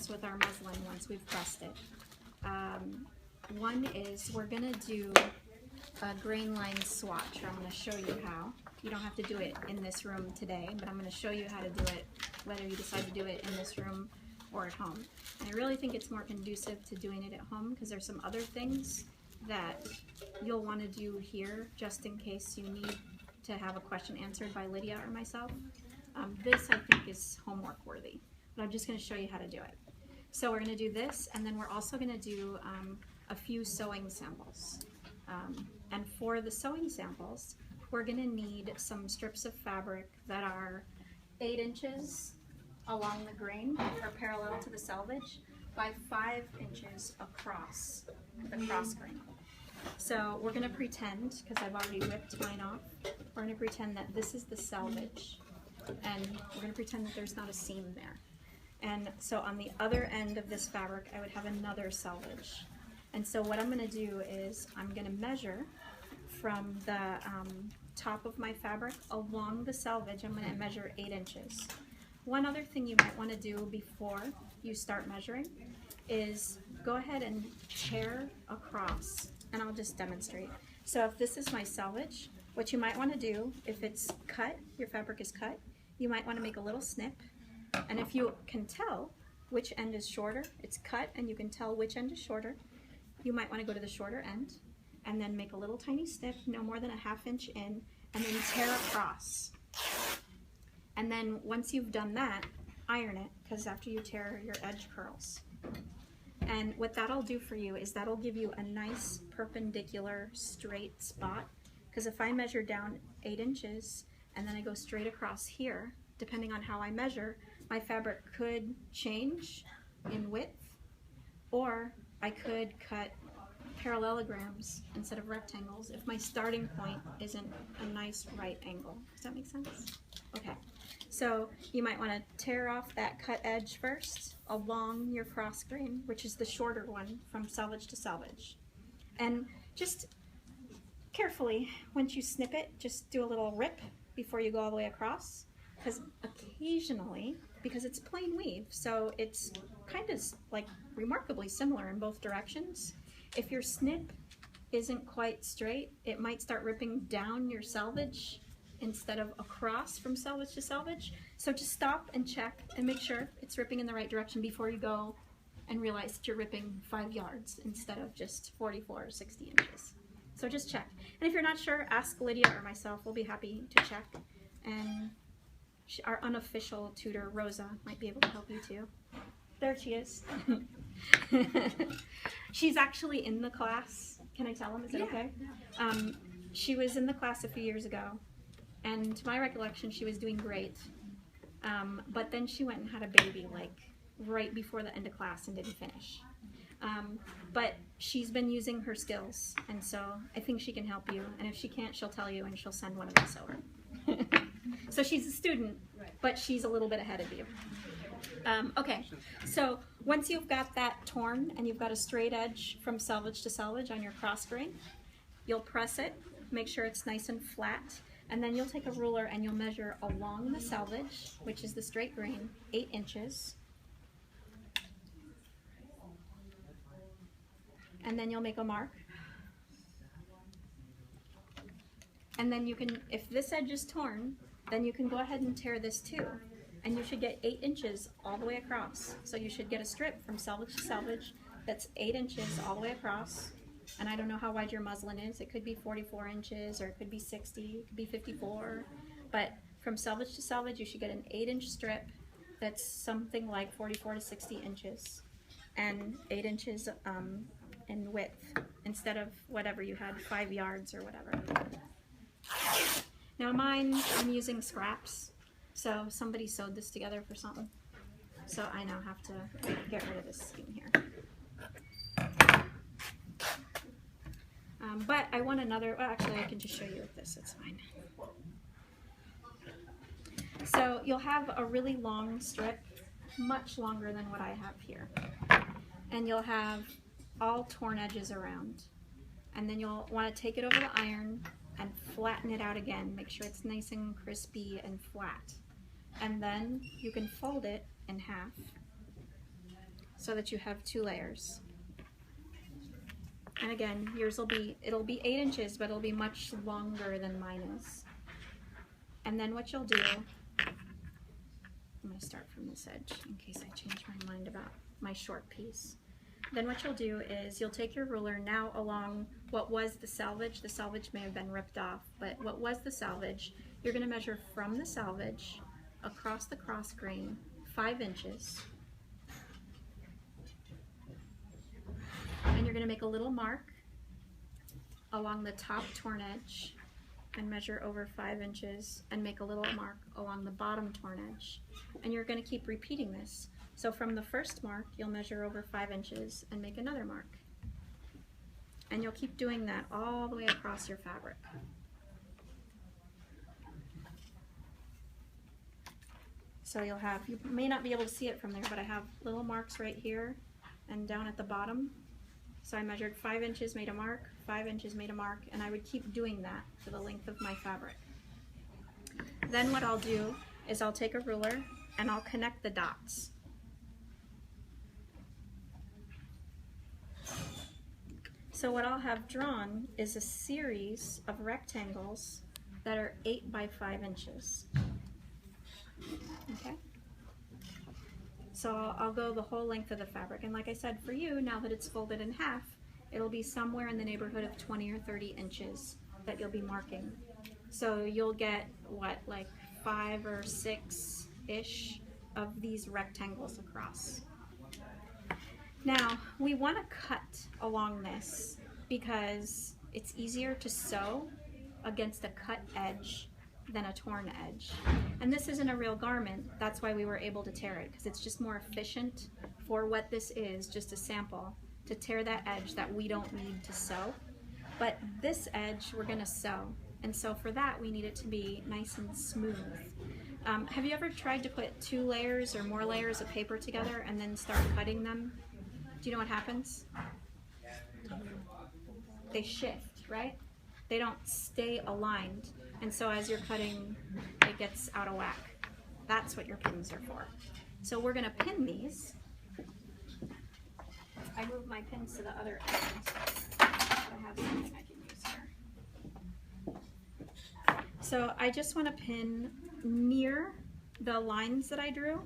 things with our muslin once we've pressed it. One is we're going to do a grain line swatch. I'm going to show you how. You don't have to do it in this room today, but I'm going to show you how to do it, whether you decide to do it in this room or at home. And I really think it's more conducive to doing it at home because there's some other things that you'll want to do here just in case you need to have a question answered by Lydia or myself. This I think is homework worthy, but I'm just going to show you how to do it. So we're going to do this, and then we're also going to do a few sewing samples. And for the sewing samples, we're going to need some strips of fabric that are 8 inches along the grain or parallel to the selvage by 5 inches across the cross grain. So we're going to pretend, because I've already whipped mine off, we're going to pretend that this is the selvage, and we're going to pretend that there's not a seam there. And so on the other end of this fabric, I would have another selvage. And so what I'm going to do is I'm going to measure from the top of my fabric along the selvage. I'm going to measure 8 inches. One other thing you might want to do before you start measuring is go ahead and tear across, and I'll just demonstrate. So if this is my selvage, what you might want to do, if it's cut, your fabric is cut, you might want to make a little snip, and if you can tell which end is shorter, it's cut and you can tell which end is shorter, you might want to go to the shorter end and then make a little tiny snip, no more than a ½ inch in, and then tear across. And then once you've done that, iron it, because after you tear, your edge curls. And what that'll do for you is that'll give you a nice perpendicular straight spot, because if I measure down 8 inches and then I go straight across here, depending on how I measure, my fabric could change in width, or I could cut parallelograms instead of rectangles if my starting point isn't a nice right angle. Does that make sense? Okay, so you might want to tear off that cut edge first along your cross grain, which is the shorter one from selvage to selvage. And just carefully, once you snip it, just do a little rip before you go all the way across, because occasionally, because it's plain weave, so it's kind of like remarkably similar in both directions. If your snip isn't quite straight, it might start ripping down your selvage instead of across from selvage to selvage. So just stop and check and make sure it's ripping in the right direction before you go and realize that you're ripping 5 yards instead of just 44 or 60 inches. So just check. And if you're not sure, ask Lydia or myself. We'll be happy to check. And our unofficial tutor, Rosa, might be able to help you too. There she is. She's actually in the class. Can I tell them? Is it okay? She was in the class a few years ago, and to my recollection, she was doing great. But then she went and had a baby, like, right before the end of class and didn't finish. But she's been using her skills, and so I think she can help you. And if she can't, she'll tell you, and she'll send one of us over. So she's a student, but she's a little bit ahead of you. Okay, so once you've got that torn and you've got a straight edge from selvage to selvage on your cross grain, you'll press it, make sure it's nice and flat, and then you'll take a ruler and you'll measure along the selvage, which is the straight grain, 8 inches. And then you'll make a mark. And then you can, if this edge is torn, then you can go ahead and tear this too. And you should get 8 inches all the way across. So you should get a strip from selvage to selvage that's 8 inches all the way across. And I don't know how wide your muslin is. It could be 44 inches, or it could be 60, it could be 54. But from selvage to selvage, you should get an 8-inch strip that's something like 44 to 60 inches. And 8 inches in width, instead of whatever you had, 5 yards or whatever. Now mine, I'm using scraps. So somebody sewed this together for something. So I now have to get rid of this seam here. But I want another, well actually I can just show you with this, it's fine. So you'll have a really long strip, much longer than what I have here. And you'll have all torn edges around. And then you'll want to take it over the iron and flatten it out again. Make sure it's nice and crispy and flat. And then you can fold it in half. so that you have 2 layers. And again, yours it'll be 8 inches, but it'll be much longer than mine is. And then what you'll do, I'm going to start from this edge in case I change my mind about my short piece. Then what you'll do is you'll take your ruler now along what was the salvage may have been ripped off, but what was the salvage, you're going to measure from the salvage across the cross grain 5 inches. And you're going to make a little mark along the top torn edge and measure over 5 inches and make a little mark along the bottom torn edge. And you're going to keep repeating this. So from the first mark, you'll measure over 5 inches and make another mark. And you'll keep doing that all the way across your fabric. So you may not be able to see it from there, but I have little marks right here and down at the bottom. So I measured 5 inches, made a mark, 5 inches, made a mark, and I would keep doing that for the length of my fabric. Then what I'll do is I'll take a ruler and I'll connect the dots. So what I'll have drawn is a series of rectangles that are 8 by 5 inches. Okay? So I'll go the whole length of the fabric, and like I said, for you, now that it's folded in half, it'll be somewhere in the neighborhood of 20 or 30 inches that you'll be marking. So you'll get, what, like 5 or 6-ish of these rectangles across. Now, we want to cut along this because it's easier to sew against a cut edge than a torn edge. And this isn't a real garment, that's why we were able to tear it, because it's just more efficient for what this is, just a sample, to tear that edge that we don't need to sew. But this edge we're going to sew, and so for that we need it to be nice and smooth. Have you ever tried to put 2 layers or more layers of paper together and then start cutting them? Do you know what happens? They shift, right? They don't stay aligned. And so as you're cutting, it gets out of whack. That's what your pins are for. So we're going to pin these. I move my pins to the other end. I have something I can use here. So I just want to pin near the lines that I drew.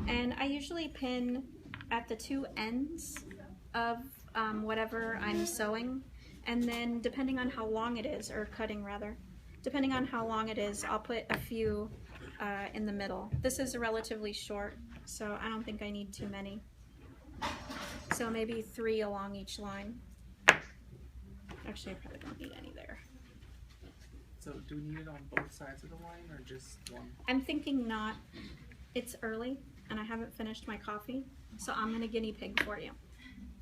And I usually pin at the 2 ends of whatever I'm sewing. And then depending on how long it is, or cutting rather, depending on how long it is, I'll put a few in the middle. This is relatively short, so I don't think I need too many. So maybe 3 along each line. Actually, I probably don't need any there. So do we need it on both sides of the line or just one? I'm thinking not. It's early and I haven't finished my coffee, so I'm gonna guinea pig for you.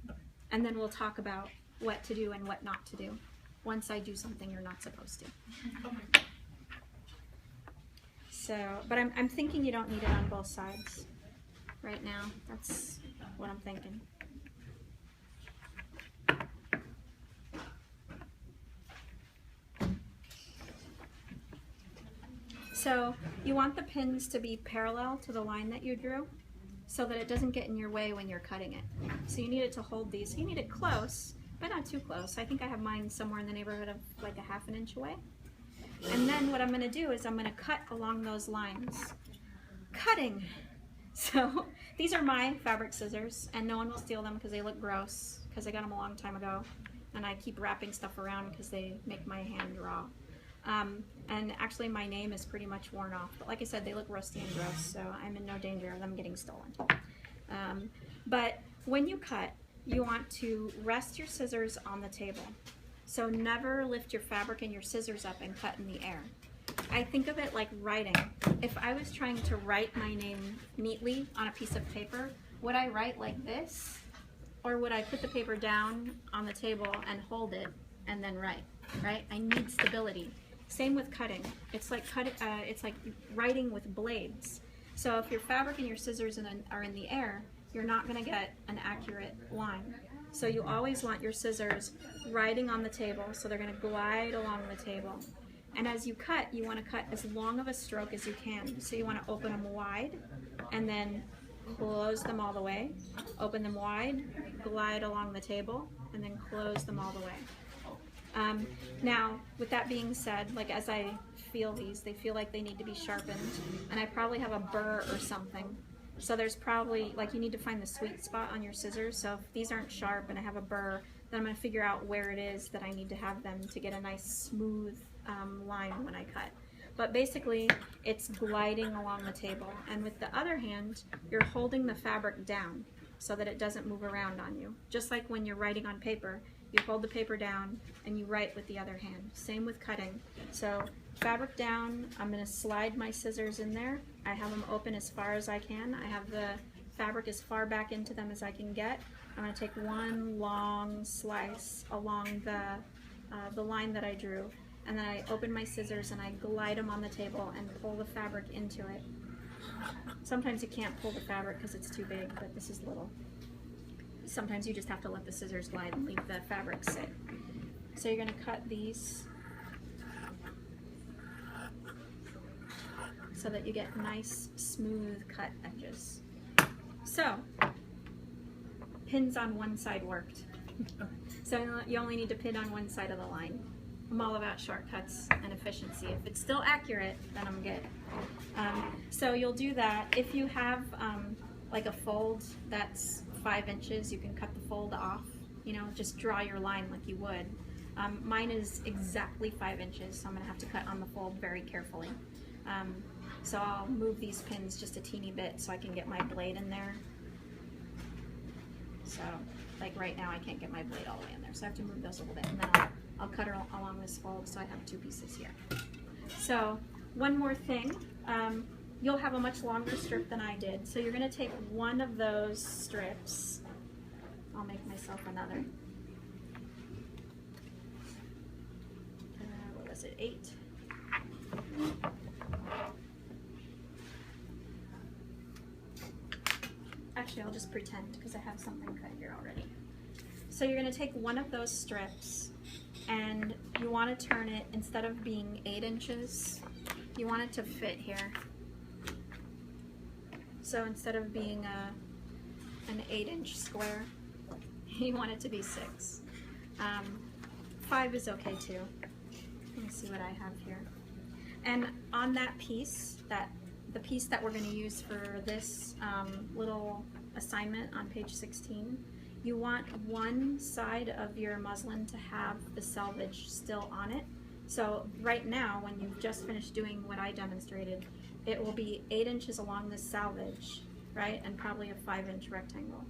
Okay. And then we'll talk about what to do and what not to do once I do something you're not supposed to. Okay. So, but I'm thinking you don't need it on both sides right now. That's what I'm thinking. So you want the pins to be parallel to the line that you drew so that it doesn't get in your way when you're cutting it. So you need it to hold these. You need it close, but not too close. I think I have mine somewhere in the neighborhood of like a ½ inch away. And then what I'm going to do is I'm going to cut along those lines. Cutting! So these are my fabric scissors, and no one will steal them because they look gross, because I got them a long time ago, and I keep wrapping stuff around because they make my hand raw. And actually my name is pretty much worn off, but like I said, they look rusty and gross, so I'm in no danger of them getting stolen. But when you cut, you want to rest your scissors on the table. So never lift your fabric and your scissors up and cut in the air. I think of it like writing. If I was trying to write my name neatly on a piece of paper, would I write like this? Or would I put the paper down on the table and hold it and then write, right? I need stability. Same with cutting. It's like writing with blades. So if your fabric and your scissors are in the air, you're not going to get an accurate line. So you always want your scissors riding on the table, so they're going to glide along the table. And as you cut, you want to cut as long of a stroke as you can. So you want to open them wide and then close them all the way, open them wide, glide along the table, and then close them all the way. Now, with that being said, like as I feel these, they feel like they need to be sharpened, and I probably have a burr or something. So there's probably, like, you need to find the sweet spot on your scissors. So if these aren't sharp and I have a burr, then I'm going to figure out where it is that I need to have them to get a nice smooth line when I cut. But basically, it's gliding along the table. And with the other hand, you're holding the fabric down so that it doesn't move around on you. Just like when you're writing on paper, you hold the paper down and you write with the other hand. Same with cutting. So fabric down, I'm going to slide my scissors in there. I have them open as far as I can. I have the fabric as far back into them as I can get. I'm going to take one long slice along the line that I drew, and then I open my scissors and I glide them on the table and pull the fabric into it. Sometimes you can't pull the fabric because it's too big, but this is little. Sometimes you just have to let the scissors glide and leave the fabric sit. So you're going to cut these so that you get nice, smooth cut edges. So, pins on one side worked. So you only need to pin on one side of the line. I'm all about shortcuts and efficiency. If it's still accurate, then I'm good. So you'll do that. If you have like a fold that's 5 inches, you can cut the fold off. You know, just draw your line like you would. Mine is exactly 5 inches, so I'm going to have to cut on the fold very carefully. So I'll move these pins just a teeny bit so I can get my blade in there. So, like right now I can't get my blade all the way in there, so I have to move those a little bit, and then I'll cut her along this fold so I have 2 pieces here. So, one more thing. You'll have a much longer strip than I did, so you're going to take one of those strips. I'll make myself another. What was it, 8? Actually, I'll just pretend because I have something cut here already. So you're going to take one of those strips and you want to turn it, instead of being 8 inches, you want it to fit here. So instead of being an 8-inch square, you want it to be 6. 5 is okay too. Let me see what I have here. And on that piece, the piece that we're going to use for this little assignment on page 16, you want one side of your muslin to have the selvage still on it. So right now, when you've just finished doing what I demonstrated, it will be 8 inches along this selvage, right, and probably a 5-inch rectangle.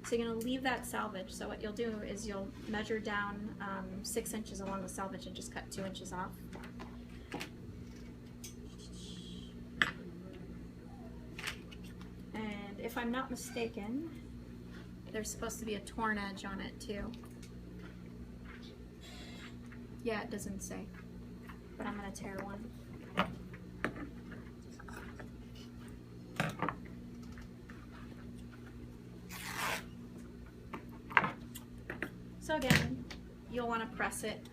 So you're going to leave that selvage. So what you'll do is you'll measure down 6 inches along the selvage and just cut 2 inches off. And if I'm not mistaken, there's supposed to be a torn edge on it too. Yeah, it doesn't say, but I'm going to tear one. So again, you'll want to press it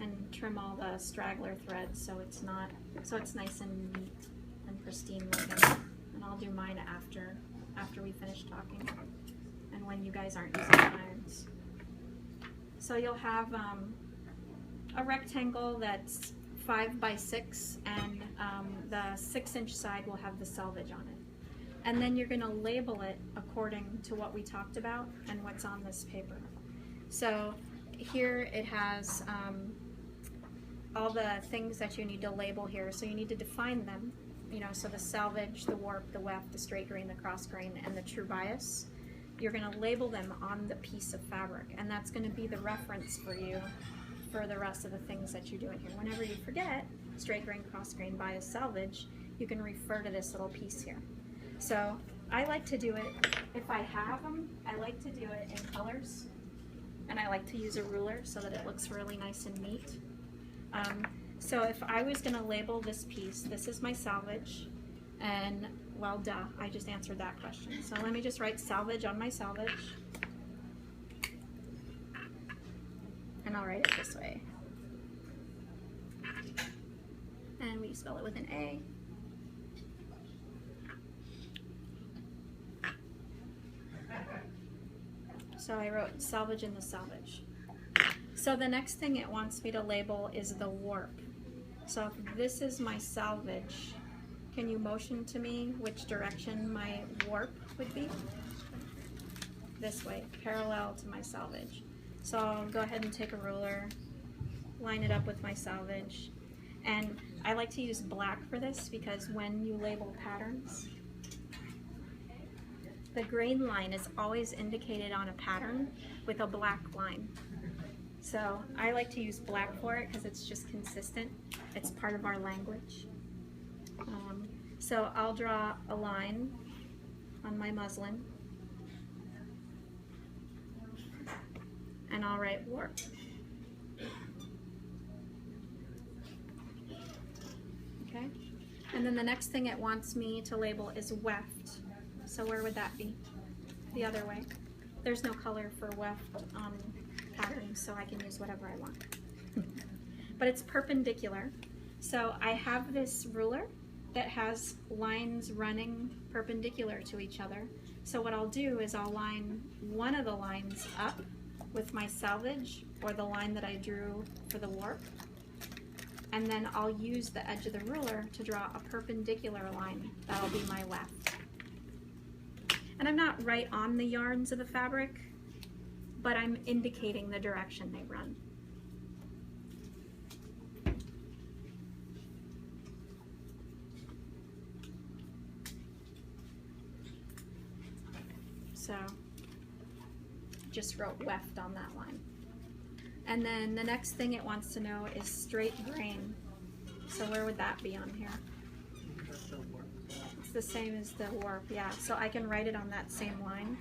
and trim all the straggler threads so it's nice and neat and pristine looking. And I'll do mine after we finish talking and when you guys aren't using irons. So you'll have a rectangle that's 5 by 6, and the 6-inch side will have the selvage on it. And then you're going to label it according to what we talked about and what's on this paper. So here it has all the things that you need to label here. So you need to define them, you know, so the selvage, the warp, the weft, the straight grain, the cross grain, and the true bias. You're going to label them on the piece of fabric, and that's going to be the reference for you for the rest of the things that you're doing here. Whenever you forget straight grain, cross grain, bias, selvage, you can refer to this little piece here. So I like to do it, if I have them, I like to do it in colors. And I like to use a ruler so that it looks really nice and neat. So if I was going to label this piece, this is my selvage, and well, duh, I just answered that question. So let me just write selvage on my selvage, and I'll write it this way. And we spell it with an A. So I wrote salvage in the salvage. So the next thing it wants me to label is the warp. So if this is my salvage, can you motion to me which direction my warp would be? This way, parallel to my salvage. So I'll go ahead and take a ruler, line it up with my salvage. And I like to use black for this because when you label patterns, the grain line is always indicated on a pattern with a black line. So I like to use black for it because it's just consistent. It's part of our language. So I'll draw a line on my muslin and I'll write warp. Okay, and then the next thing it wants me to label is weft. So where would that be? The other way. There's no color for weft patterns, so I can use whatever I want. But it's perpendicular. So I have this ruler that has lines running perpendicular to each other. So what I'll do is I'll line one of the lines up with my salvage, or the line that I drew for the warp, and then I'll use the edge of the ruler to draw a perpendicular line. That'll be my weft. And I'm not right on the yarns of the fabric, but I'm indicating the direction they run. So just wrote weft on that line. And then the next thing it wants to know is straight grain. So where would that be on here? It's the same as the warp, yeah. So I can write it on that same line.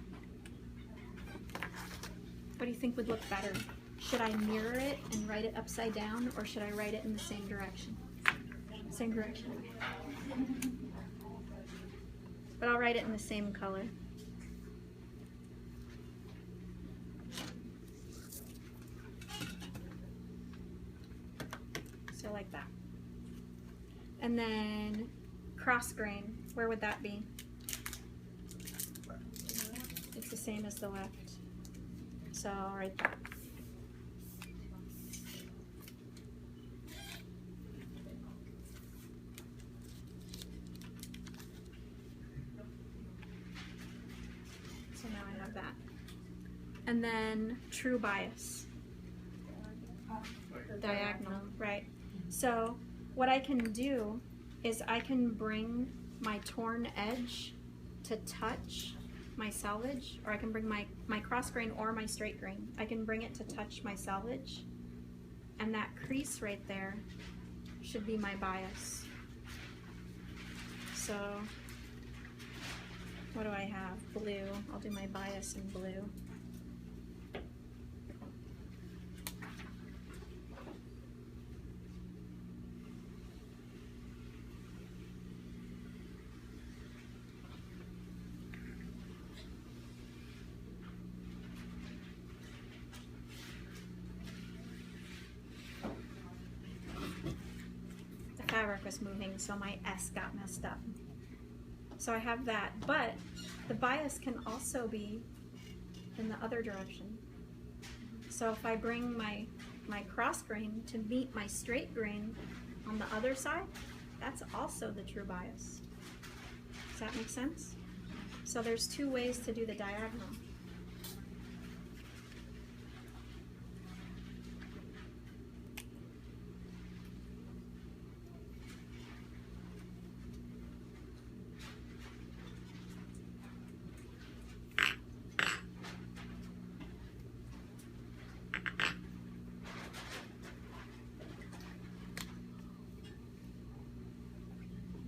What do you think would look better? Should I mirror it and write it upside down, or should I write it in the same direction? Same direction. But I'll write it in the same color. So like that. And then cross grain, where would that be? It's the same as the left. So I'll write that. So now I have that. And then true bias. Diagonal, right? So what I can do is I can bring my torn edge to touch my salvage, or I can bring my cross grain or my straight grain. I can bring it to touch my salvage, and that crease right there should be my bias. So what do I have? Blue. I'll do my bias in blue. Fabric was moving, so my S got messed up. So I have that, but the bias can also be in the other direction. So if I bring my cross grain to meet my straight grain on the other side, that's also the true bias. Does that make sense? So there's two ways to do the diagonal.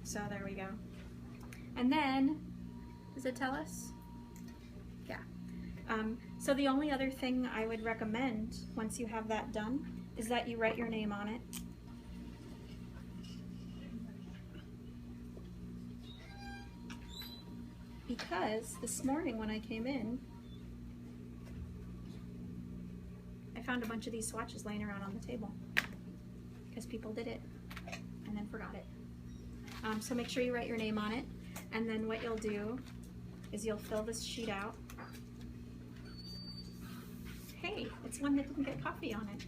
So there we go. And then, does it tell us? Yeah. So the only other thing I would recommend once you have that done is that you write your name on it. Because this morning when I came in, I found a bunch of these swatches laying around on the table because people did it and then forgot it. So make sure you write your name on it, and then what you'll do is you'll fill this sheet out Hey, it's one that didn't get coffee on it.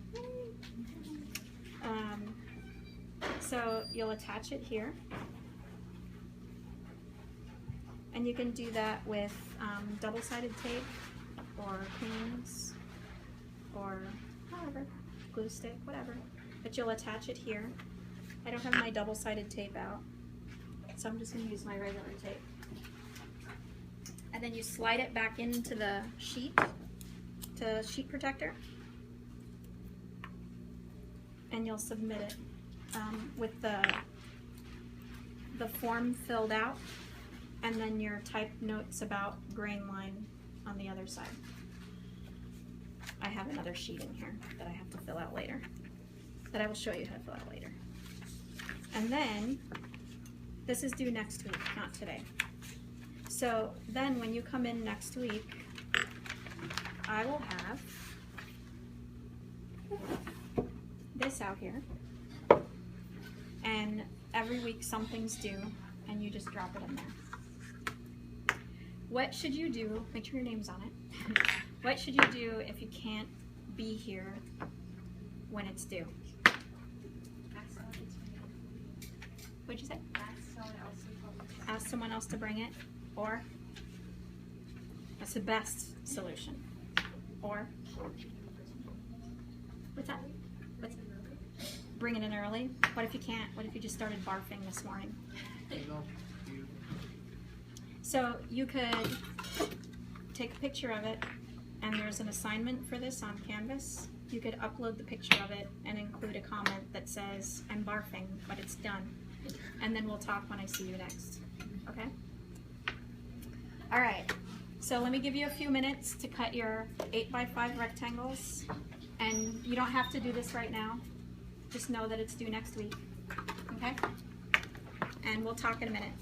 So you'll attach it here. And you can do that with double-sided tape or pins or however, glue stick, whatever. But you'll attach it here. I don't have my double-sided tape out, so I'm just going to use my regular tape. And then you slide it back into the sheet, to sheet protector, and you'll submit it with the form filled out, and then your typed notes about grain line on the other side. I have another sheet in here that I have to fill out later, that I will show you how to fill out later. And then, this is due next week, not today. So then when you come in next week, I will have this out here, and every week something's due, and you just drop it in there. What should you do? Make sure your name's on it. What should you do if you can't be here when it's due? What'd you say? Ask someone else to bring it, or that's the best solution. Or what's that? Bring it in early. What if you can't? What if you just started barfing this morning? So you could take a picture of it, and there's an assignment for this on Canvas. You could upload the picture of it and include a comment that says, "I'm barfing, but it's done." And then we'll talk when I see you next. Okay? All right. So let me give you a few minutes to cut your 8x5 rectangles. And you don't have to do this right now. Just know that it's due next week. Okay? And we'll talk in a minute.